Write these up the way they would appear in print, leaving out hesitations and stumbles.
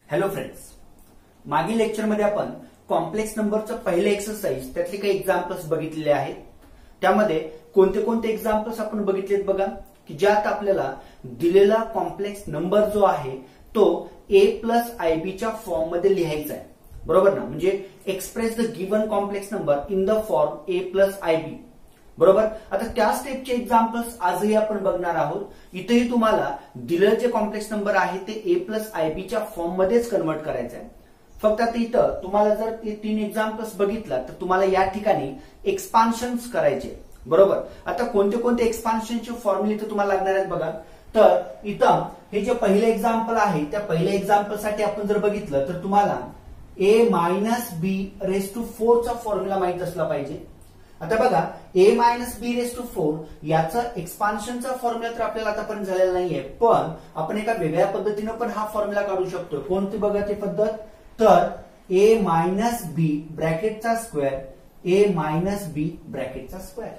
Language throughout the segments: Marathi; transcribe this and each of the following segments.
हॅलो फ्रेंड्स, मागील लेक्चरमध्ये आपण कॉम्प्लेक्स नंबरचं पहिले एक्सरसाइज त्यातले काही एक्झाम्पल्स बघितलेले आहेत. त्यामध्ये कोणते कोणते एक्झाम्पल्स आपण बघितलेत बघा, की ज्यात आपल्याला दिलेला कॉम्प्लेक्स नंबर जो आहे तो a प्लस आय बी च्या फॉर्म मध्ये लिहायचा आहे. बरोबर ना? म्हणजे express the given complex number in the form a plus i b. बरोबर. आता त्या स्टेपचे एक्झाम्पल्स आजही आपण बघणार आहोत. इथेही तुम्हाला दिलेले जे कॉम्प्लेक्स नंबर आहे ते a प्लस आय बी च्या फॉर्म मध्येच कन्वर्ट करायचं आहे. फक्त आता इथं तुम्हाला जर ते 3 एक्झाम्पल्स बघितला तर तुम्हाला या ठिकाणी एक्सपान्शन्स करायचे. बरोबर. आता कोणते कोणते एक्सपान्शनचे फॉर्म्युले इथं तुम्हाला लागणार आहेत बघा. तर इथं हे जे पहिले एक्झाम्पल आहे त्या पहिल्या एक्झाम्पल साठी आपण जर बघितलं तर तुम्हाला a minus b raise to 4 चा फॉर्म्युला माहित असला पाहिजे. आता बघा, a minus b raise to 4 याचा एक्सपान्शनचा फॉर्म्युला तर आपल्याला आतापर्यंत झालेला नाहीये, पण आपण एका वेगळ्या पद्धतीने पण हा फॉर्म्युला काढू शकतो. कोणती बघा ती पद्धत? तर a मायनस बी ब्रॅकेटचा स्क्वेअर a मायनस बी ब्रॅकेटचा स्क्वेअर.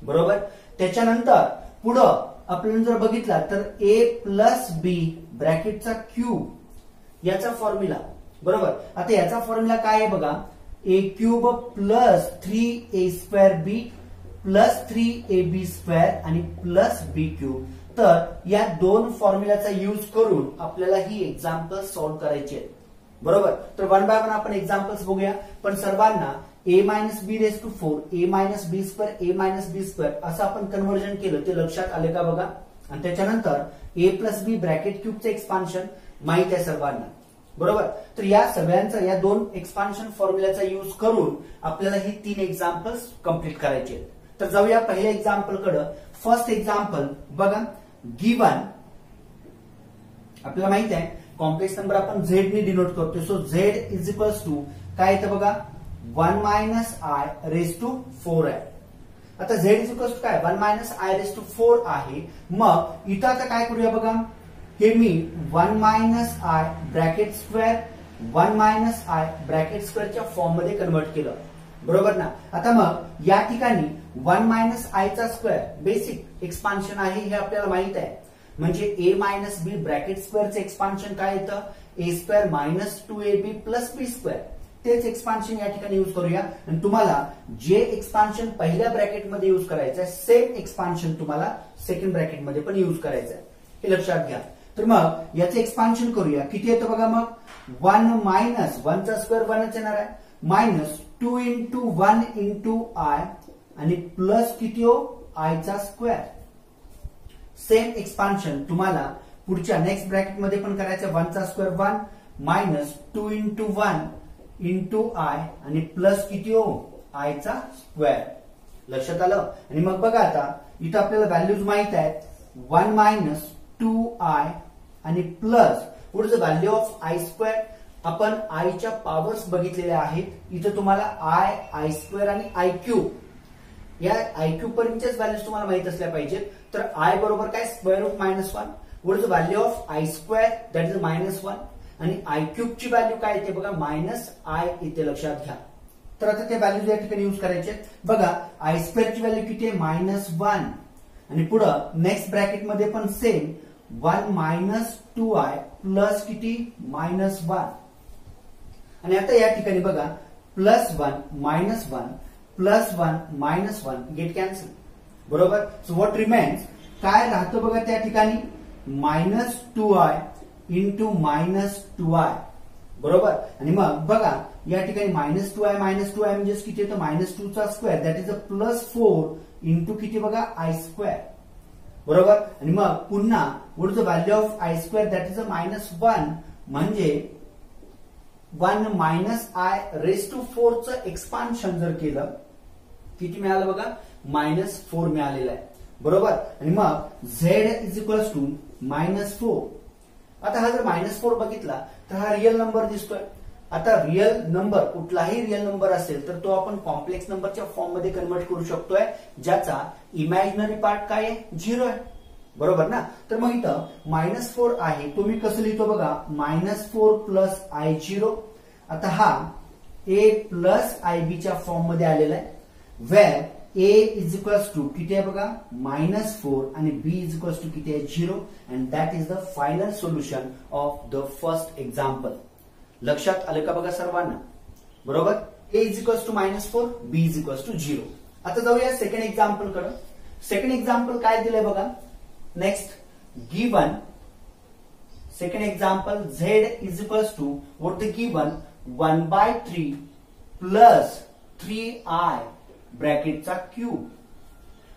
बरोबर. त्याच्यानंतर पुढं आपण जर बघितला तर a प्लस बी ब्रॅकेटचा क्यूब याचा फॉर्म्युला. बरोबर. आता याचा फॉर्म्युला काय आहे बघा, a cube plus 3a² b plus 3ab square आणि प्लस b क्यूब. तर या दोन फॉर्म्युलाचा यूज करून आपल्याला ही एक्झाम्पल सॉल्व्ह करायची आहेत. बरोबर. तर वन बाय वन आपण एक्झाम्पल्स बघूया, पण सर्वांना a minus b raise to 4 a minus B square a minus B square असं आपण कन्व्हर्जन केलं ते लक्षात आले का बघा. आणि त्याच्यानंतर a प्लस बी ब्रॅकेट क्यूबचं एक्सपान्शन माहित आहे सर्वांना. बरोबर. तर या सगळ्यांचा या दोन एक्सपान्शन फॉर्म्युलाचा यूज करून आपल्याला ही 3 एक्झाम्पल्स कंप्लीट करायचे आहेत. तर जाऊया पहिल्या एक्झाम्पल कडे. फर्स्ट एक्झाम्पल बघा, गिवन आपल्याला माहित आहे कॉम्प्लेक्स नंबर आपण z ने डिनोट करतो. So z is equals to काय येतं बघा, 1 मायनस आय रेस टू 4 आहे. आता z इज इक्वल्स टू काय, 1 मायनस आय रेस टू 4 आहे. मग इथं आता काय करूया बघा, हे मी 1 minus I bracket square 1 minus I bracket स्क्वेअरच्या फॉर्म मध्ये कन्वर्ट केलं. बरोबर ना? आता मग या ठिकाणी 1 मायनस आयचा स्क्वेअर बेसिक एक्सपान्शन आहे हे आपल्याला माहित आहे. म्हणजे a मायनस बी ब्रॅकेट स्क्वेअरचं एक्सपान्शन काय येतं, a square minus 2ab plus B square. तेच एक्सपान्शन या ठिकाणी यूज करूया. आणि तुम्हाला जे एक्सपान्शन पहिल्या ब्रॅकेटमध्ये यूज करायचं आहे सेम एक्सपान्शन तुम्हाला सेकंड ब्रॅकेटमध्ये पण यूज करायचं आहे, हे लक्षात घ्या. तर मग याचं एक्सपान्शन करूया. किती येतं बघा, मग 1 मायनस 1 चा स्क्वेअर 1च येणार आहे, मायनस 2 इंटू 1 इंटू आय आणि प्लस किती हो, आयचा स्क्वेअर. सेम एक्सपान्शन तुम्हाला पुढच्या नेक्स्ट ब्रॅकेट मध्ये पण करायचं. 1 चा square 1 minus 2 into 1 into I आणि प्लस किती हो, आयचा स्क्वेअर. लक्षात आलं? आणि मग बघा आता इथं आपल्याला व्हॅल्यूज माहित आहेत, 1 मायनस 2i आणि प्लस पुढचं व्हॅल्यू ऑफ आय स्क्वेअर. आपण आयच्या पॉवर्स बघितलेल्या आहेत. इथं तुम्हाला आय स्क्वेअर आणि आय क्यूब या आय क्यूब पर्यंतच्याच व्हॅल्यूज तुम्हाला माहित असल्या पाहिजेत. तर आय बरोबर काय, स्क्वेअर ऑफ -1. पुढचं value of I square that is -1 आणि आय क्यूबची व्हॅल्यू काय येते बघा, मायनस आय इथे लक्षात घ्या. तर आता ते व्हॅल्यूज या ठिकाणी यूज करायचे बघा. आय स्क्वेअरची व्हॅल्यू किती आहे, -1 आणि पुढं नेक्स्ट ब्रॅकेटमध्ये पण सेम 1 मायनस 2i प्लस किती, -1. आणि आता या ठिकाणी बघा, +1 -1 +1 -1 गेट कॅन्सल. बरोबर. सो व्हॉट रिमेन्स काय राहतं बघा त्या ठिकाणी, -2i इंटू -2i. बरोबर. आणि मग बघा या ठिकाणी -2i म्हणजे किती येतं, -2 चा square that is a +4 into किती बघा, आय स्क्वेअर. बरोबर. आणि मग पुन्हा पुढचं value of I square that is a -1 म्हणजे 1 मायनस आय रेस टू 4 चं एक्सपान्शन जर केलं किती मिळालं बघा, -4 मिळालेलं आहे. बरोबर. आणि मग z इज इक्वल्स टू -4. आता हा जर -4 बघितला तर हा रिअल नंबर दिसतोय. आता रिअल नंबर कुठलाही रिअल नंबर असेल तर तो आपण कॉम्प्लेक्स नंबरच्या फॉर्म मध्ये कन्वर्ट करू शकतोय, ज्याचा इमॅजिनरी पार्ट काय आहे, 0 आहे. बरोबर ना? तर मग इथं -4 आहे, तो मी कसं लिहितो बघा, -4 प्लस I0. आता हा a प्लस आय बी च्या फॉर्म मध्ये आलेला आहे, वेर ए इज इक्वल्स टू किती आहे बघा -4 आणि बी इज इक्वल्स टू किती आहे 0 and that is the final solution of the first example. लक्षात आलं का बघा सर्वांना? बरोबर. A is equals to -4, B is equals to 0. आता जाऊया सेकंड एक्झाम्पल कडे. सेकंड एक्झाम्पल काय दिलंय बघा. Next given second example z is equals to what the given 1/3 plus 3i ब्रॅकेटचा क्यूब.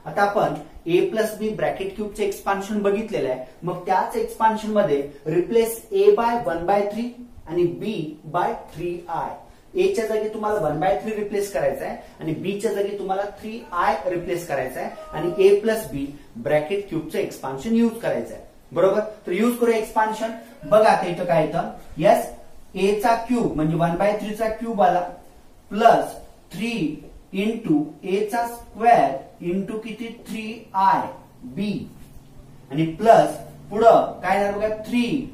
आता आपण a प्लस बी ब्रॅकेट क्यूबचे एक्सपान्शन बघितलेलं आहे. मग त्याच एक्सपान्शन मध्ये रिप्लेस a बाय 1/3 आणि b बाय 3i. a च्या जागी तुम्हाला 1/3 रिप्लेस करायचा आहे आणि b च्या जागी तुम्हाला 3i रिप्लेस करायचा आहे आणि a प्लस बी ब्रॅकेट क्यूबचं एक्सपान्शन युज करायचं आहे. बरोबर. तर युज करूया एक्सपान्शन. बघा आता इथं काय येतं. यस, a चा क्यूब म्हणजे 1/3 चा क्यूब आला प्लस 3 इंटू a चा स्क्वेअर इंटू किती 3i b आणि प्लस पुढं काय येणार बघा 3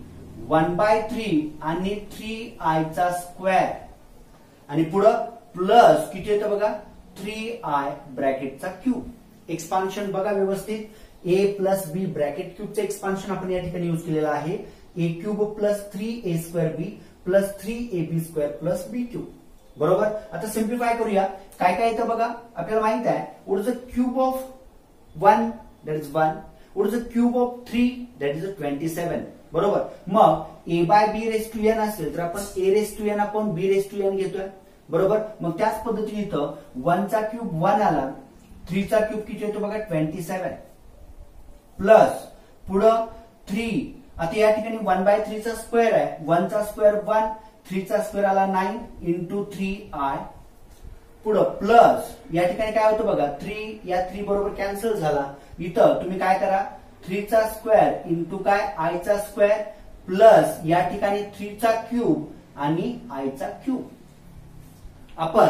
1/3 आणि 3i चा स्क्वेअर आणि पुढं प्लस किती येतं बघा 3i ब्रॅकेटचा क्यूब. एक्सपान्शन बघा व्यवस्थित. a प्लस बी ब्रॅकेट क्यूबचं एक्सपान्शन आपण या ठिकाणी युज केलेलं आहे. a cube plus 3a² b plus 3ab² plus b cube. बरोबर. आता सिम्प्लिफाय करूया. काय काय येतं बघा. आपल्याला माहित आहे what is the cube of 1 that is 1. What is the cube of 3 that is 27. बरोबर. मग a by b raise to n असेल तर आपण a raise to n upon b raise to n घेतोय. बरोबर. मग त्याच पद्धतीने इथं 1 चा क्यूब 1 आला 3 चा क्यूब किती येतो बघा 27 प्लस पुढं 3. आता या ठिकाणी 1/3 चा स्क्वेअर आहे. 1 चा स्क्वेअर 1 3 चा स्क्वेअर आला 9 इंटू 3i पुढं प्लस या ठिकाणी काय होतं बघा 3 या 3 बरोबर कॅन्सल झाला. इथं तुम्ही काय करा 3 चा स्क्वेअर इंटू काय i चा स्क्वेअर प्लस या ठिकाणी 3 चा क्यूब आणि i चा क्यूब. आपण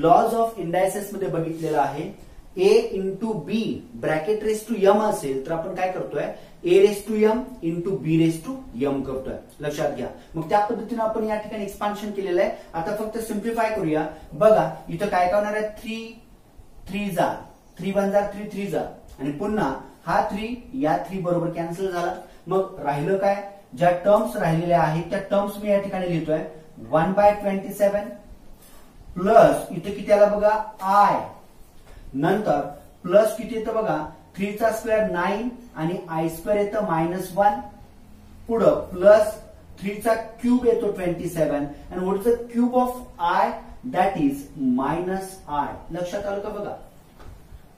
लॉज ऑफ इंडायसेस मध्ये बघितलेलं आहे. a into b bracket raise to m असेल तर आपण काय करतोय a raise to m into b raise to m करतोय. लक्षात घ्या. मग त्या पद्धतीने आपण या ठिकाणी एक्सपान्शन केलेलं आहे. आता फक्त सिम्प्लिफाय करूया. बघा इथं काय होणार आहे 3 जा 3 1 जा 3 3 जा आणि पुन्हा हा 3 या 3 बरोबर कॅन्सल झाला. मग राहिलं काय ज्या टर्म्स राहिलेल्या आहेत त्या टर्म्स मी या ठिकाणी लिहितोय 1/27 प्लस इथे किती आला बघा i नंतर प्लस किती येतं बघा 3 चा स्क्वेअर 9 आणि i² येतं -1 पुढं प्लस 3 चा क्यूब येतो 27 आणि what is the cube of i that is -i. लक्षात आलं का बघा.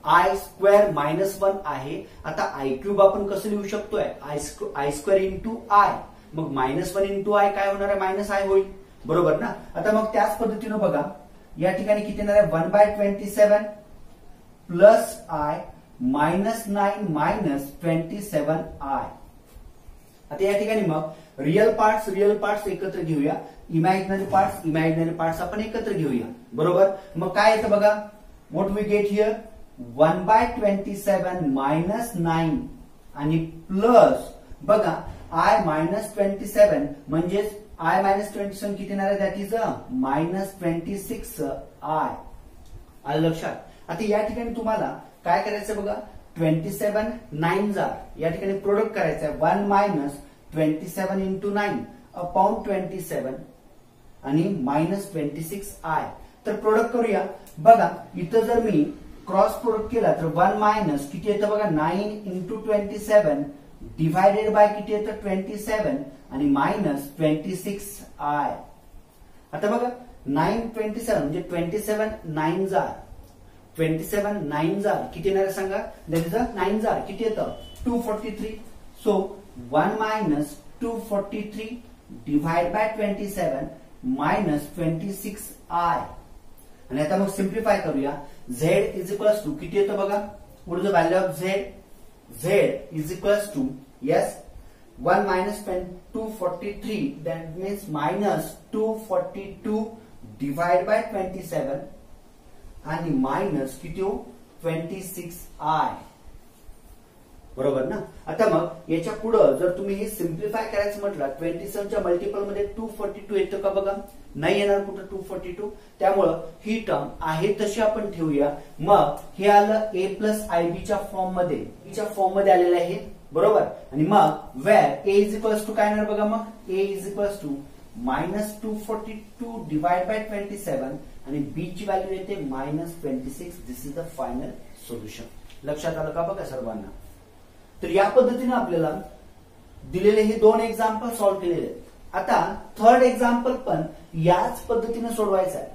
i² -1 आहे. आता i क्यूब आपण कसं लिहू शकतोय i² इंटू i. मग -1 इंटू i काय होणार आहे -i होईल. बरोबर ना. आता मग त्याच पद्धतीनं बघा या ठिकाणी किती येणार आहे 1/27 प्लस i -9 -27i. आता या ठिकाणी मग रिअल पार्ट्स एकत्र घेऊया. इमॅजिनरी पार्ट्स आपण एकत्र घेऊया. बरोबर. मग काय येतं बघा व्हॉट वी गेट हिअर 1/27 -9 आणि प्लस बघा i -27 म्हणजेच i -27 किती येणार आहे दॅट इज -26i. आलं लक्षात. आता या ठिकाणी तुम्हाला काय करायचं बघा 27 9 जा या ठिकाणी प्रोडक्ट करायचं आहे 1 -27 इंटू 9 अपॉन 27 आणि -26i. तर प्रोडक्ट करूया. बघा इथं जर मी क्रॉस प्रोडक्ट केला तर 1 मायनस किती येतं बघा 9 इंटू 27 डिवायडेड बाय किती येतं 27 आणि -26i. आता बघा 9/27 म्हणजे 27 9 जा 27 9 जा किती येणार आहे सांगा. दॅट इज 9 जा किती येतं 243. So 1 -243 divide by 27 -26i. आणि आता मग सिम्प्लिफाय करूया. z इज इक्वल्स टू किती येतं बघा what is the value of z. z is equals to yes 1 -243 that means -242 divided by 27 आणि मायनस किती हो 26i. बरोबर ना. आता मग याच्या पुढं जर तुम्ही हे सिम्प्लिफाय करायचं म्हटलं 27च्या मल्टिपल मध्ये 242 येतं का बघा, नाही येणार कुठं 242. त्यामुळं ही टर्म आहे तशी आपण ठेवूया. मग हे आलं a प्लस आयबीच्या फॉर्म मध्ये आलेलं आहे, बरोबर. आणि मग where a is equals to काय येणार बघा, मग a is equals to -242 divide by 27 आणि b ची व्हॅल्यू येते -26. This is the final solution. लक्षात आलं का बघा सर्वांना. तर या पद्धतीने आपल्याला दिलेले हे 2 एक्झाम्पल सॉल्व्ह केलेले आहेत. आता थर्ड एक्झाम्पल पण याच पद्धतीने सोडवायचं आहे.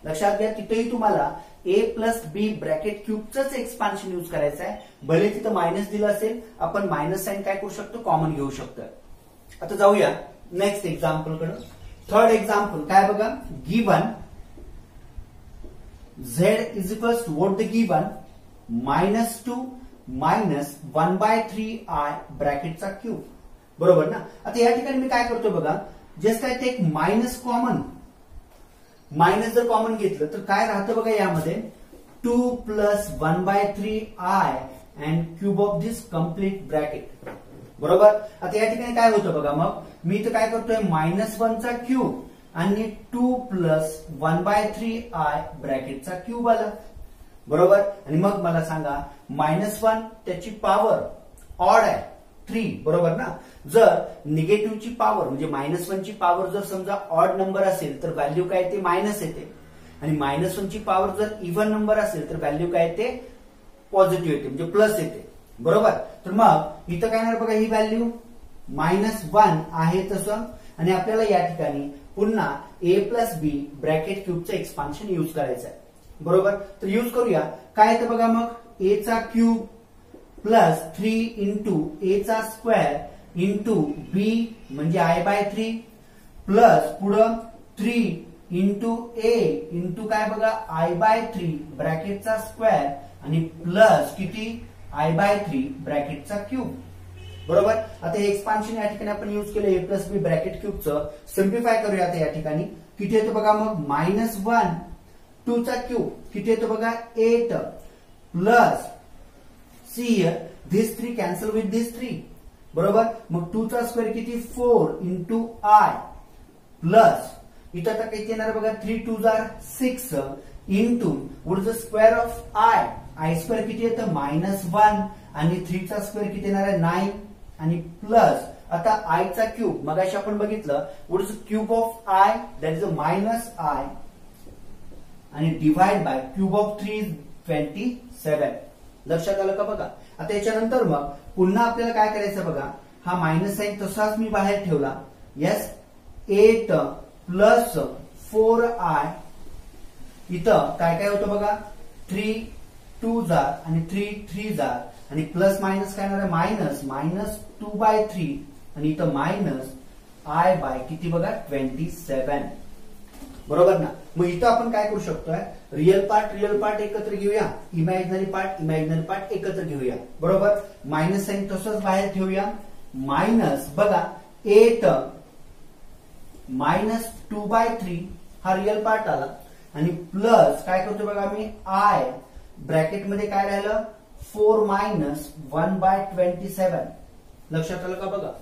लक्षात घ्या, तिथेही तुम्हाला a प्लस बी ब्रॅकेट क्यूबच एक्सपान्शन यूज करायचं आहे. भले तिथं मायनस दिलं असेल, आपण मायनस साइन काय करू शकतो, कॉमन घेऊ शकतो. आता जाऊया नेक्स्ट एक्झाम्पल कडे. थर्ड एक्झाम्पल काय बघा, given z is equals to what the given -2 -1/3i ब्रॅकेटचा क्यूब, बरोबर ना. आता या ठिकाणी मी काय करतोय बघा, जस्ट काय ते एक मायनस जर कॉमन घेतलं तर काय राहतं बघा, यामध्ये 2 + 1/3i and cube of this complete bracket, बरोबर. आता या ठिकाणी काय होतं बघा, मग मी इथं काय करतोय -1 चा क्यूब आणि 2 + 1/3i ब्रॅकेटचा क्यूब आला, बरोबर. आणि मग मला सांगा -1 त्याची पॉवर ऑड आहे 3, बरोबर ना. जर निगेटिव्हची पॉवर म्हणजे -1 ची पॉवर जर समजा ऑड नंबर असेल तर व्हॅल्यू काय येते, मायनस येते. आणि -1 ची पॉवर जर इव्हन नंबर असेल तर व्हॅल्यू काय येते, पॉझिटिव्ह येते म्हणजे प्लस येते, बरोबर. तर मग इथं काय येणार बघा, ही व्हॅल्यू -1 आहे तसं. आणि आपल्याला या ठिकाणी पुन्हा a प्लस बी ब्रॅकेट क्यूबचं एक्सपान्शन यूज करायचं आहे, बरोबर. तर यूज करूया. काय येतं बघा, मग a चा क्यूब प्लस 3 इंटू a चा स्क्वेअर इंटू b म्हणजे i/3 प्लस पुढं 3 इंटू a इंटू काय बघा i/3 ब्रॅकेटचा स्क्वेअर आणि प्लस किती i/3 ब्रॅकेटचा क्यूब, बरोबर. आता हे एक्सपान्शन या ठिकाणी आपण यूज केलं a प्लस बी ब्रॅकेट क्यूबचं. सिम्प्लिफाय करूया आता या ठिकाणी. किती येतं बघा, मग -1 2 चा क्यूब किती येतो बघा 8 plus see here this 3 cancel with this 3, बरोबर. मग 2 चा स्क्वेअर किती 4 इंटू i प्लस इथं आता किती येणार बघा 3 2 जार 6 into what is the square of i square किती येतं -1 आणि 3 चा स्क्वेअर किती येणार आहे 9 आणि प्लस आता i चा क्यूब मगाशी आपण बघितलं what is the cube of i, that is -i आणि डिवाइड बाय क्यूब ऑफ 3 27. लक्षात आलं का बघा. आता याच्यानंतर मग पुन्हा आपल्याला काय करायचं बघा, हा मायनस साइन तसाच मी बाहेर ठेवला. येस 8 प्लस 4i इथं काय काय होतं बघा 3 2 जार आणि 3 3 जार आणि प्लस मायनस काय येणार आहे -2/3 आणि इथं -i बाय किती बघा 27, बरोबर ना. मग इथं आपण काय करू शकतोय, रिअल पार्ट एकत्र घेऊया, इमॅजिनरी पार्ट एकत्र घेऊया, बरोबर. मायनस साइन तसंच बाहेर ठेवूया. मायनस बघा 8 -2/3 हा रिअल पार्ट आला आणि प्लस काय करतो बघा मी i ब्रॅकेट मध्ये काय राहिलं 4 - 1/27. लक्षात आलं का बघा.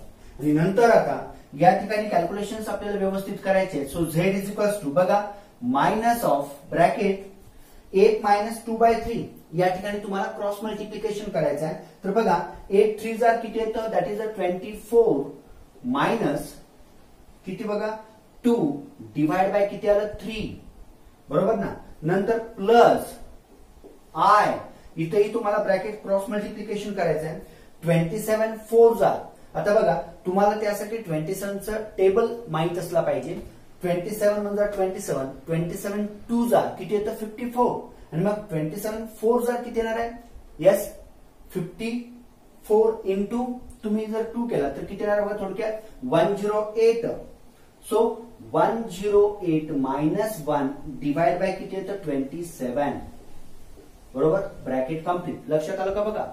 आणि नंतर आता या ठिकाणी कॅल्क्युलेशन्स आपल्याला व्यवस्थित करायचे. So z is equals to बघा मायनस ऑफ ब्रॅकेट 8 - 2/3 या ठिकाणी तुम्हाला क्रॉस मल्टिप्लिकेशन करायचं आहे. तर बघा 8 3 जार किती येतं, दॅट इज 24 मायनस किती बघा 2 डिवाइड बाय किती आलं 3, बरोबर ना. नंतर प्लस i इथेही तुम्हाला ब्रॅकेट क्रॉस मल्टिप्लिकेशन करायचं आहे. 27 4 जार. आता बघा तुम्हाला त्यासाठी 27चं टेबल माहित असला पाहिजे. 27 म्हणजे 27 2 जार किती येतं 54 आणि मग 27 4 जार किती येणार आहे, येस 54 इंटू तुम्ही जर 2 केला तर किती येणार बघा थोडक्यात 108. सो 108 - 1 डिवाइड बाय किती येतं 27, बरोबर. Bracket complete. लक्षात आलं का बघा.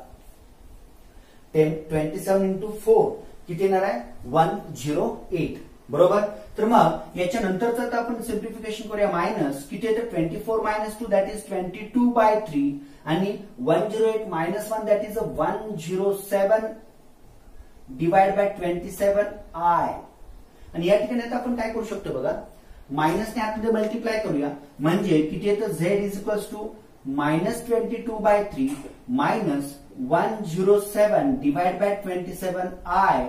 27 इंटू 4 किती येणार आहे 108, बरोबर. तर मग याच्या नंतरच आपण सिम्प्लिफिकेशन करूया. मायनस किती येतं 24 - 2 दॅट इज 22/3 आणि 108 minus 1 that is 107 divide by 27i. आणि या ठिकाणी आता आपण काय करू शकतो बघा, मायनसने आतमध्ये मल्टिप्लाय करूया म्हणजे किती येतं, z is equals to -22/3 minus 107 divide by 27i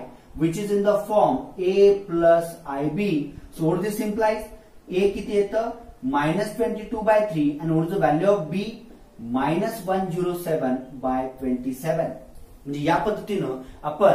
which is in the form a plus ib. So what this implies, a किती येतं -22/3 and what is the value of b -107/27. म्हणजे या पद्धतीनं आपण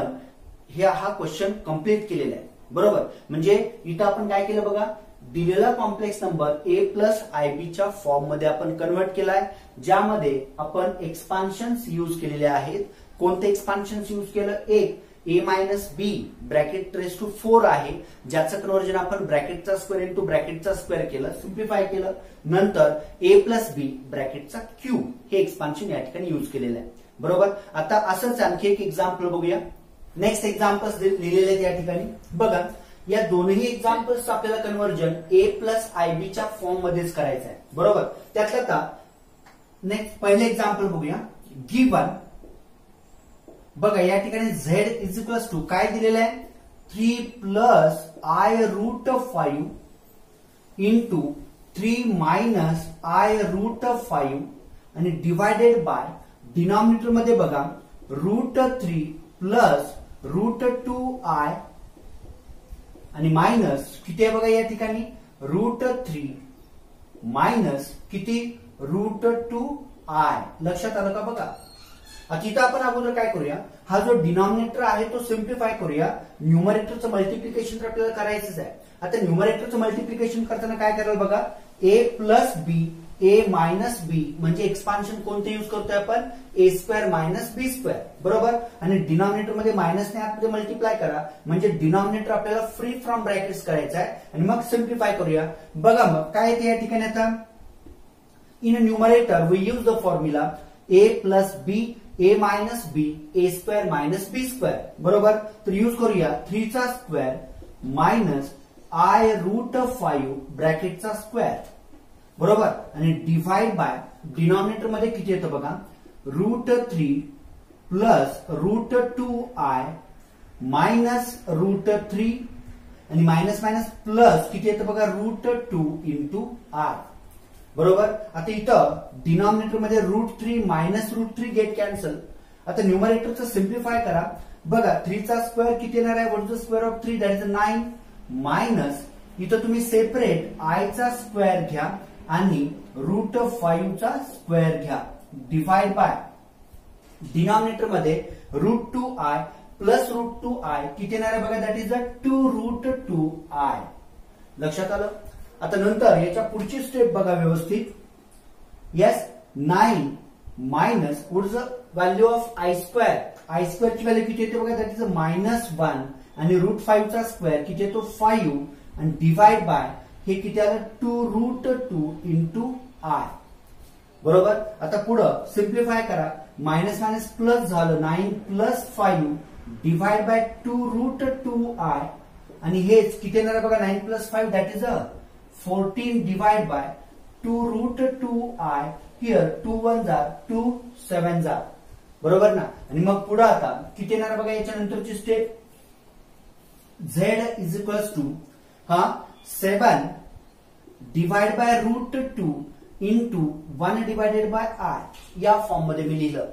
हा क्वेश्चन कंप्लीट केलेला आहे. बरोबर, म्हणजे इथं आपण काय केलं बघा, दिलेला complex number a plus i b च्या फॉर्म मध्ये आपण कन्वर्ट केलाय, ज्यामध्ये आपण एक्सपान्शन्स यूज केलेले आहेत. कोणते एक्सपान्शन्स यूज केलं, एक a minus B bracket raise to 4 आहे, ज्याचं कन्वर्जन आपण ब्रॅकेटचा स्क्वेअर इंटू ब्रॅकेटचा स्क्वेअर केलं, सिम्प्लिफाय केलं. नंतर a प्लस बी ब्रॅकेटचा क्यूब हे एक्सपान्शन या ठिकाणी यूज केलेलं आहे. बरोबर, आता असंच आणखी एक एक्झाम्पल बघूया. नेक्स्ट एक्झाम्पल्स लिहिलेले आहेत या ठिकाणी बघा. या दोन्ही एक्झाम्पल्स आपल्याला कन्वर्जन a प्लस आयबी च्या फॉर्म मध्येच करायचं आहे. बरोबर, त्यातलं आता नेक्स्ट पहिले एक्झाम्पल बघूया. गिवन बघा या ठिकाणी z इज इक्वल्स टू काय दिलेलं आहे, 3 plus i root 5 into 3 minus I root 5 आणि डिवायडेड बाय डिनॉमिनेटर मध्ये बघा √3 प्लस √2i आणि मायनस किती आहे बघा या ठिकाणी √3 मायनस किती √2i. लक्षात आलं का बघा. आता इथं आपण अगोदर काय करूया, हा जो डिनॉमिनेटर आहे तो सिम्प्लिफाय करूया. न्यूमरेटरचं मल्टिप्लिकेशन तर आपल्याला करायचंच आहे. आता न्यूमरेटरचं मल्टिप्लिकेशन करताना काय कराल बघा, a plus B a minus B म्हणजे एक्सपान्शन कोणते यूज करतोय आपण, a square minus B square. बरोबर, आणि डिनॉमिनेटर मध्ये मायनसने आतमध्ये मल्टिप्लाय करा म्हणजे डिनॉमिनेटर आपल्याला फ्री फ्रॉम ब्रॅकेट्स करायचं आहे आणि मग सिम्प्लिफाय करूया. बघा मग काय येते या ठिकाणी, आता in numerator we use the formula a plus B a minus B a square minus B square. बरोबर, तर यूज करूया 3 चा स्क्वेअर मायनस आय रूट 5 ब्रॅकेटचा स्क्वेअर. बरोबर, आणि डिवाइड बाय डिनॉमिनेटर मध्ये किती येतं बघा √3 प्लस √2i मायनस √3 आणि मायनस मायनस प्लस किती येतं बघा √2 इंटू आय. बरोबर, आता इथं डिनॉमिनेटर मध्ये √3 मायनस √3 गेट कॅन्सल. आता न्यूमरेटरचं सिम्प्लिफाय करा. बघा 3 चा स्क्वेअर किती येणार आहे, what is the square of 3 that is 9 minus इथं तुम्ही सेपरेट आय चा स्क्वेअर घ्या आणि √5 चा स्क्वेअर घ्या डिवाइड बाय डिनॉमिनेटर मध्ये √2i प्लस √2i किती येणार आहे बघा दॅट इज 2√2i. लक्षात आलं. आता नंतर याच्या पुढची स्टेप बघा व्यवस्थित. Yes, 9 minus what is the value of I square. I square ची व्हॅल्यू किती येते बघा दॅट इज -1 आणि √5 चा स्क्वेअर किती येतो 5 आणि डिवाइड बाय हे किती आलं 2√2 इंटू आय. बरोबर, आता पुढं सिम्प्लिफाय करा. मायनस मायनस प्लस झालं 9 प्लस 5 डिवाइड बाय 2√2i आणि हेच किती येणार बघा 9 plus 5 that is 14 divide by 2√2i. Here 2 1 जार 2 7 जार. बरोबर ना. आणि मग पुढे आता किती येणार बघा याच्या नंतरची step, z is equals to 7 divide by √2 into 1 divided by i या फॉर्म मध्ये मी लिहिलं.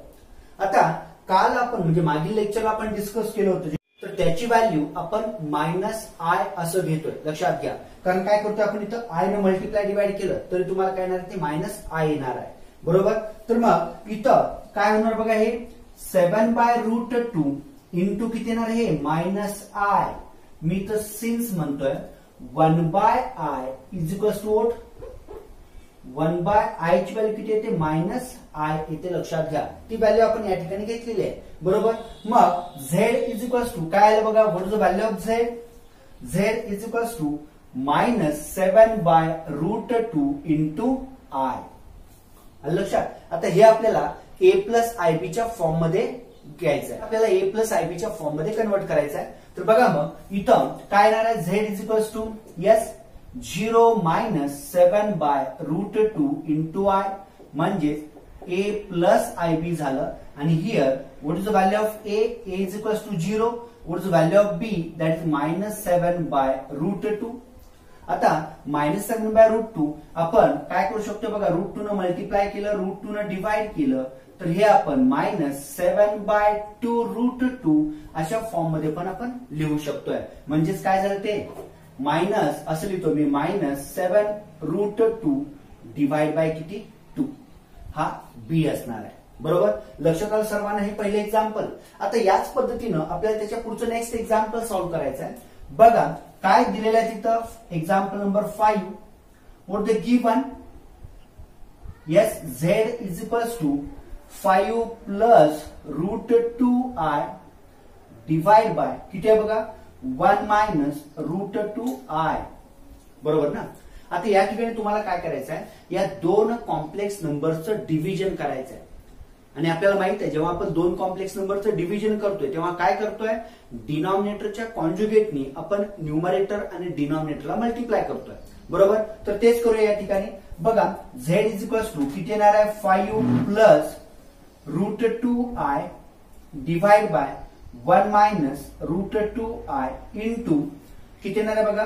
आता काल आपण म्हणजे मागील लेक्चरला आपण डिस्कस केलं होतं, तर त्याची व्हॅल्यू आपण -i असं घेतोय. लक्षात घ्या, कारण काय करतोय आपण इथं i ने मल्टिप्लाय डिवाइड केलं तरी तुम्हाला काय येणार ते -i येणार आहे. बरोबर, तर मग इथं काय होणार बघा हे 7 बाय √2 इंटू किती येणार हे -i. मी तर सिन्स म्हणतोय 1 by i is equals to what 1 by i ची व्हॅल्यू किती येते -i येते. लक्षात घ्या, ती व्हॅल्यू आपण या ठिकाणी घेतलेली आहे. बरोबर, मग z इज इक्वल्स टू काय आलं बघा, what is the value of z. z is equals to -7 by √2 into i. लक्षात. आता हे आपल्याला a प्लस आयबी च्या फॉर्म मध्ये घ्यायचं आहे, आपल्याला a प्लस आयबी च्या फॉर्म मध्ये कन्वर्ट करायचं आहे. तर बघा मग इथं काय येणार आहे, z is equals to 0 -7 by √2 into i म्हणजे a प्लस IB झालं आणि here what is the value of a is equals to 0, what is the value of b that is -7/√2. आता -7/√2 आपण काय करू शकतो बघा, √2 न मल्टिप्लाय केलं, √2 न डिवाइड केलं तर हे आपण -7/2√2 अशा फॉर्म मध्ये पण आपण लिहू शकतोय. म्हणजेच काय झालं ते मायनस असं लिहितो मी -7√2 डिवाइड बाय किती 2 हा बी असणार आहे. बरोबर, लक्षात आलं सर्वांना. हे पहिले एक्झाम्पल. आता याच पद्धतीनं आपल्याला त्याच्या पुढचं नेक्स्ट एक्झाम्पल सॉल्व्ह करायचं आहे. बघा काय दिलेलं आहे तिथं, example number 5. What the given, yes z is equals to 5 plus √2i divide by किती आहे बघा 1 मायनस √2i. बरोबर ना. आता या ठिकाणी तुम्हाला काय करायचं आहे, या दोन कॉम्प्लेक्स नंबरचं डिव्हिजन करायचं आहे. आणि आपल्याला माहित आहे जेव्हा आपण दोन कॉम्प्लेक्स नंबरचं डिव्हिजन करतोय तेव्हा काय करतोय, डिनॉमिनेटरच्या कॉन्जुगेटनी आपण न्यूमरेटर आणि डिनॉमिनेटरला मल्टिप्लाय करतोय. बरोबर, तर तेच करूया या ठिकाणी. बघा z इज इक्वल्स टू किती येणार आहे 5 plus √2i divide bye 1 minus √2i into किती येणार आहे बघा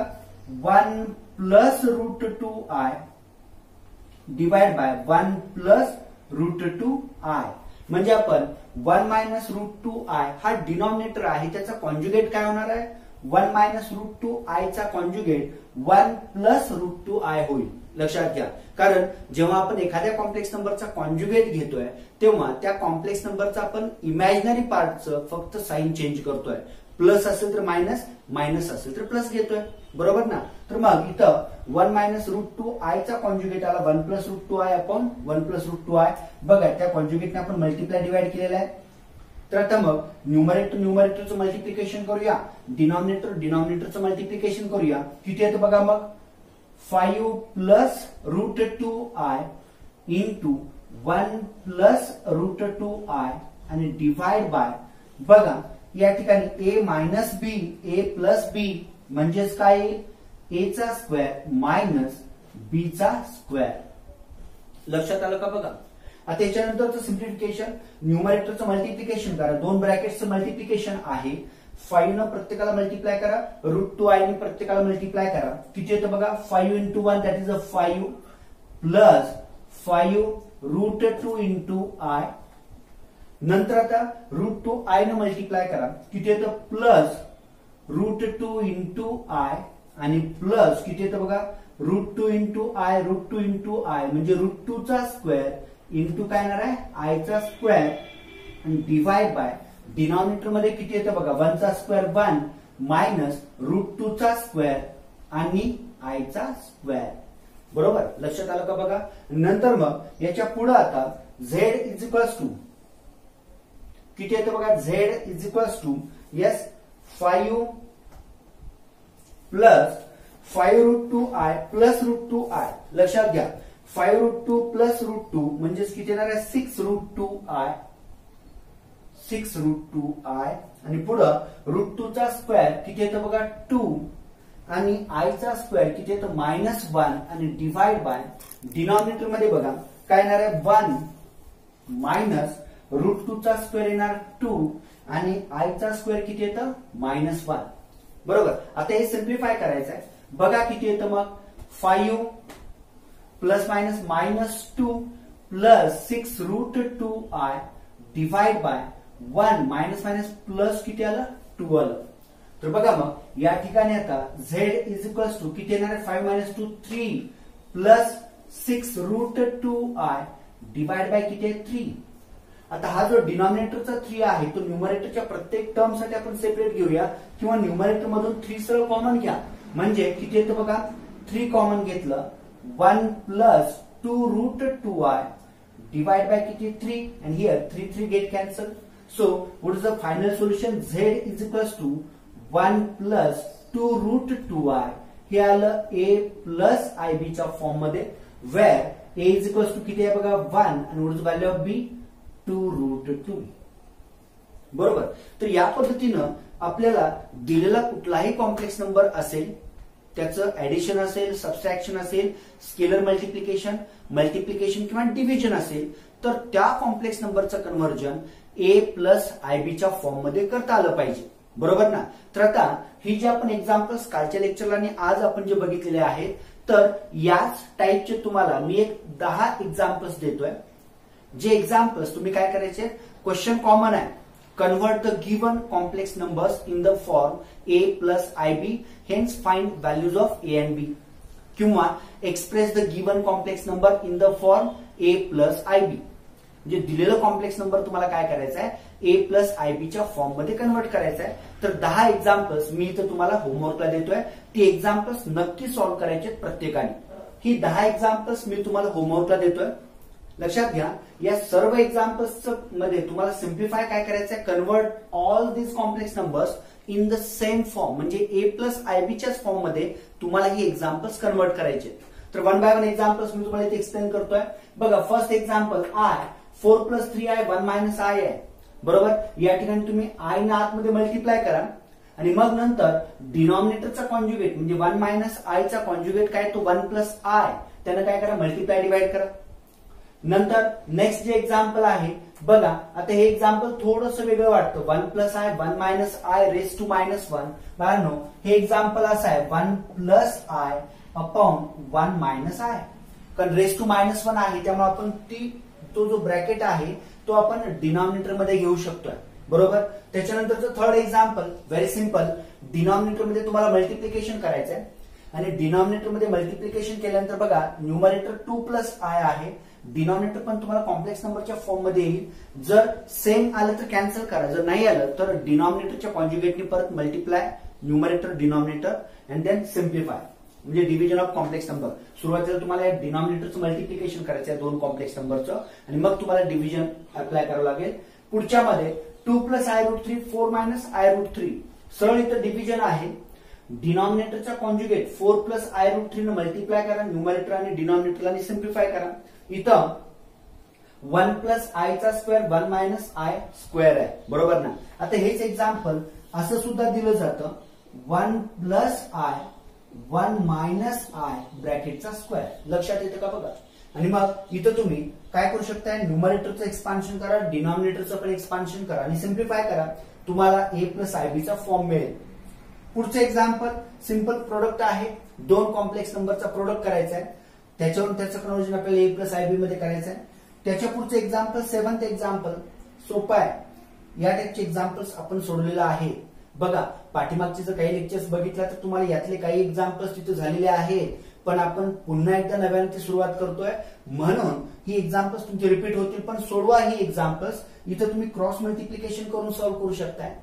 1 plus √2i divide bye 1 plus √2i. म्हणजे आपण 1 मायनस √2i हा डिनॉमिनेटर आहे, त्याचा कॉन्जुगेट काय होणार आहे 1 मायनस √2i चा कॉन्जुगेट 1 प्लस √2i होईल. लक्षात घ्या, कारण जेव्हा आपण एखाद्या कॉम्प्लेक्स नंबरचा कॉन्जुगेट घेतोय तेव्हा त्या कॉम्प्लेक्स नंबरचा आपण इमॅजिनरी पार्टचं फक्त साइन चेंज करतोय. प्लस असेल तर मायनस, मायनस असेल तर प्लस घेतोय. बरोबर ना. तर मग इथं 1 मायनस √2i चा कॉन्जुगेट आला 1 plus √2i upon 1 plus √2i. बघा त्या कॉन्जुगेटने आपण मल्टिप्लाय डिवाइड केलेला आहे. तर आता मग न्यूमरेटरचं मल्टिप्लिकेशन करूया, डिनॉमिनेटरचं मल्टिप्लिकेशन करूया. किती येतं बघा मग 5 plus √2i into 1 plus √2i आणि डिवाइड बाय बघा या ठिकाणी a minus b a plus b म्हणजेच काय a चा स्क्वेअर मायनस b चा स्क्वेअर. लक्षात आलं का बघा. आता याच्यानंतरचं सिम्प्लिफिकेशन, न्यूमरेटरचं मल्टिप्लिकेशन करा, दोन ब्रॅकेटचं मल्टिप्लिकेशन आहे. 5 न प्रत्येकाला मल्टिप्लाय करा, √2i ने प्रत्येकाला मल्टिप्लाय करा. किती येतं बघा 5 into 1 that is 5 plus 5 √2 into i. नंतर आता √2i ने मल्टिप्लाय करा, किती येतं प्लस √2 इंटू i आणि प्लस किती येतं बघा √2 इंटू i म्हणजे √2 चा स्क्वेअर इंटू काय येणार आहे i चा स्क्वेअर आणि डिवाइड बाय डिनॉमिनेटर मध्ये किती येतं बघा 1 चा स्क्वेअर 1 मायनस √2 चा स्क्वेअर आणि i चा स्क्वेअर. बरोबर, लक्षात आलं का बघा. नंतर मग याच्या पुढे आता z इज इक्वल्स टू किती येतं बघा z is equals to yes 5 plus 5√2i plus √2i. लक्षात घ्या 5√2 प्लस √2 म्हणजेच किती येणार आहे 6√2i आणि पुढं √2 चा स्क्वेअर किती येतं बघा 2 आणि i चा स्क्वेअर किती येतं -1 आणि डिवाइड बाय डिनॉमिनेटर मध्ये बघा काय येणार आहे 1 मायनस √2 चा स्क्वेअर येणार 2 आणि i चा स्क्वेअर किती येतं -1. बरोबर, आता हे सिम्प्लिफाय करायचं आहे. बघा किती येतं मग 5 plus minus -2 plus 6√2i divide by 1 minus minus plus किती आलं 2 आलं. तर बघा मग या ठिकाणी आता z इज इक्वल्स टू किती येणार आहे 5 - 2 3 प्लस 6√2i डिवाइड बाय किती आहे 3. आता हा जो डिनॉमिनेटरचा 3 आहे तो न्यूमरेटरच्या प्रत्येक टर्म साठी आपण सेपरेट घेऊया किंवा न्यूमरेटर मधून 3 सरळ कॉमन घ्या. म्हणजे किती येतं बघा 3 कॉमन घेतलं 1 प्लस 2√2i डिवाइड बाय किती 3 and here 3 get cancelled. So what is the final solution? Z is equals to 1 plus 2√2i. हे आलं a प्लस ib च्या फॉर्म मध्ये where a is equals to किती आहे बघा 1 and what is the value of b 2√2. बरोबर, तर या पद्धतीनं आपल्याला दिलेला कुठलाही कॉम्प्लेक्स नंबर असेल त्याचं ऍडिशन असेल, सबट्रॅक्शन असेल, स्केलर मल्टिप्लिकेशन किंवा डिव्हिजन असेल, तर त्या कॉम्प्लेक्स नंबरचं कन्व्हर्जन ए प्लस आयबीच्या फॉर्म मध्ये करता आलं पाहिजे, बरोबर ना. तर आता ही जी आपण एक्झाम्पल्स कालच्या लेक्चरला आणि आज आपण जे बघितलेले आहेत, तर याच टाईपचे तुम्हाला मी एक 10 एक्झाम्पल्स देतोय. जे एक्झाम्पल्स तुम्ही काय करायचे, क्वेश्चन कॉमन आहे, convert the given complex numbers in the form a plus ib, hence find values of a and b, किंवा express the given complex number in the form a plus ib. म्हणजे दिलेलं कॉम्प्लेक्स नंबर तुम्हाला काय करायचं आहे, a प्लस आयबी च्या फॉर्म मध्ये कन्वर्ट करायचं आहे. तर 10 एक्झाम्पल्स मी इथं तुम्हाला होमवर्कला देतोय, ती एक्झाम्पल्स नक्की सॉल्व्ह करायचे प्रत्येकाने. ही 10 एक्झाम्पल्स मी तुम्हाला होमवर्कला देतोय. लक्षात घ्या, या सर्व एक्झाम्पल्स मध्ये तुम्हाला सिम्प्लिफाय काय करायचं आहे, convert all this complex numbers in the same form, म्हणजे ए प्लस आयबीच्याच फॉर्म मध्ये तुम्हाला ही एक्झाम्पल्स कन्वर्ट करायचे. तर 1 बाय 1 एक्झाम्पल्स मी तुम्हाला इथे एक्सप्लेन करतोय. बघा, first example I 4 plus 3i 1 minus I आहे, बरोबर. या ठिकाणी तुम्ही आय ना आतमध्ये मल्टिप्लाय करा आणि मग नंतर डिनॉमिनेटरचा कॉन्ज्युगेट म्हणजे 1 मायनस आय चा कॉन्ज्युगेट काय, तो 1 प्लस आय, त्यानं काय करा, मल्टिप्लाय डिवाइड करा. नंतर नेक्स्ट जे एक्झाम्पल आहे, बघा आता हे एक्झाम्पल थोडंसं वेगळं वाटतं, 1 plus I 1 minus i raise to minus 1. बाळांनो, हे एक्झाम्पल असं आहे 1 plus i upon 1 minus i, कारण रेस टू मायनस 1 आहे, त्यामुळे आपण तो जो ब्रॅकेट आहे तो आपण डिनॉमिनेटर मध्ये घेऊ शकतोय, बरोबर. त्याच्यानंतरचं third example very simple, denominator मध्ये तुम्हाला मल्टिप्लिकेशन करायचंय आणि डिनॉमिनेटर मध्ये मल्टिप्लिकेशन केल्यानंतर बघा न्यूमरेटर 2 प्लस आय आहे, डिनॉमिनेटर पण तुम्हाला कॉम्प्लेक्स नंबरच्या फॉर्म मध्ये येईल. जर सेम आलं तर कॅन्सल करा, जर नाही आलं तर डिनॉमिनेटरच्या कॉन्ज्युगेटने परत multiply numerator denominator and then simplify, म्हणजे डिव्हिजन ऑफ कॉम्प्लेक्स नंबर. सुरुवातीला तुम्हाला डिनॉमिनेटरचं मल्टिप्लिकेशन करायचं आहे 2 कॉम्प्लेक्स नंबरचं आणि मग तुम्हाला डिव्हिजन अप्लाय करावं लागेल. पुढच्या मध्ये 2 plus i root 3 4 minus I root 3, सरळ इथं डिव्हिजन आहे. डिनॉमिनेटरचा कॉन्ज्युगेट 4 प्लस आय रूट 3 न मल्टिप्लाय करा, न्यूमरेटर आणि डिनॉमिनेटरला सिम्प्लिफाय करा. इथं 1 प्लस आय चा स्क्वेअर 1 मायनस आय स्क्वेअर आहे, बरोबर ना. आता हेच एक्झाम्पल असं सुद्धा दिलं जातं, 1 प्लस आय 1 मायनस आय ब्रॅकेटचा स्क्वेअर. लक्षात येतं का बघा. आणि मग इथं तुम्ही काय करू शकता, न्यूमरेटरचं एक्सपान्शन करा, डिनॉमिनेटरचं पण एक्सपान्शन करा आणि सिम्प्लिफाय करा, तुम्हाला ए प्लस आयबीचा फॉर्म मिळेल. पुढचं एक्झाम्पल सिंपल प्रोडक्ट आहे, 2 कॉम्प्लेक्स नंबरचा प्रोडक्ट करायचा आहे, त्याच्यावरून त्याचं कन्व्हर्जन आपल्याला ए प्लस आयबी मध्ये करायचं आहे. त्याच्या पुढचं एक्झाम्पल 7th एक्झाम्पल सोपं आहे. या टाईपचे एक्झाम्पल्स आपण सोडलेलं आहे. बघा, पाठीमागचे जर काही लेक्चर्स बघितला तर तुम्हाला यातले काही एक्झाम्पल्स तिथे झालेले आहेत, पण आपण पुन्हा एकदा नव्याने ती सुरुवात करतोय, म्हणून ही एक्झाम्पल्स तुमचे रिपीट होतील, पण सोडवा ही एक्झाम्पल्स. इथं तुम्ही क्रॉस मल्टिप्लिकेशन करून सॉल्व्ह करू शकताय.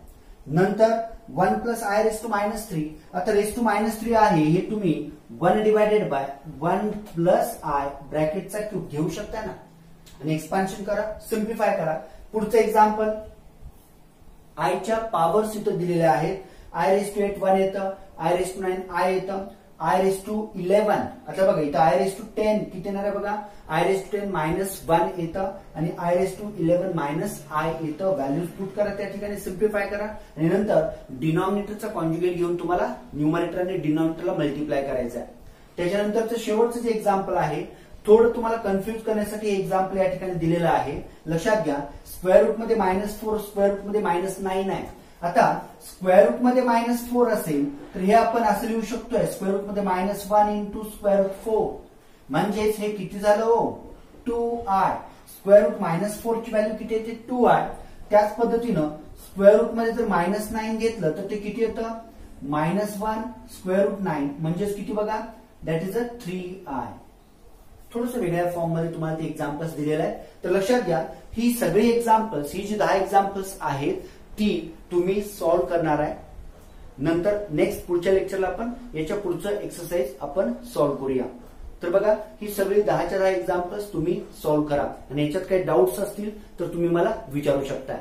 नंतर 1 plus i raise to minus 3, आता रेस टू मायनस 3 आहे, हे तुम्ही 1 डिवायडेड बाय 1 प्लस आय ब्रॅकेटचा क्यूब घेऊ शकता ना आणि एक्सपान्शन करा, सिम्प्लिफाय करा. पुढचं एक्झाम्पल, आयच्या पॉवर्स इथं दिलेल्या आहेत, आय रेस टू 8 1 येतं, आय रेस टू 9 आय येतं, आय रेस टू 11. आता बघा इथं आय रेस टू 10 किती येणार आहे बघा, आय रेस टू 10 मायनस 1 येतं आणि i raise to 11 minus i येतं. व्हॅल्यूज पुट करा त्या ठिकाणी, सिम्प्लिफाय करा आणि नंतर डिनॉमिनेटरचा कॉन्ज्युगेट घेऊन तुम्हाला न्यूमरेटर आणि डिनॉमिनेटरला मल्टिप्लाय करायचं आहे. त्याच्यानंतरचं शेवटचं जे एक्झाम्पल आहे, थोडं तुम्हाला कन्फ्युज करण्यासाठी एक्झाम्पल या ठिकाणी दिलेलं आहे. लक्षात घ्या, स्क्वेअर रूट मध्ये -4, स्क्वेअर रूट मध्ये -9 आहे. आता स्क्वेअर रूट मध्ये -4 असेल तर हे आपण असं लिहू शकतोय, स्क्वेअर रूट मध्ये -1 इंटू स्क्वेअर रूट 4, म्हणजेच हे किती झालं हो, 2i. स्क्वेअर रूट -4 ची व्हॅल्यू किती येते, 2i. त्याच पद्धतीनं स्क्वेअर रूट मध्ये जर -9 घेतलं तर ते किती येतं, -1 स्क्वेअर रूट 9, म्हणजेच किती बघा, दॅट इज 3i. थोडंसं वेगळ्या फॉर्म मध्ये तुम्हाला ते एक्झाम्पल्स दिलेले आहेत. तर लक्षात घ्या, ही सगळी एक्झाम्पल्स, ही जी 10 एक्झाम्पल्स आहेत ती तुम्ही सॉल्व्ह करणार आहे. नंतर नेक्स्ट पुढच्या लेक्चरला आपण याच्या पुढचं एक्सरसाइज आपण सॉल्व्ह करूया. तर बघा, ही सगळी 10च्या 10 एक्झाम्पल्स तुम्ही सॉल्व्ह करा आणि याच्यात काही डाऊट्स असतील तर तुम्ही मला विचारू शकता.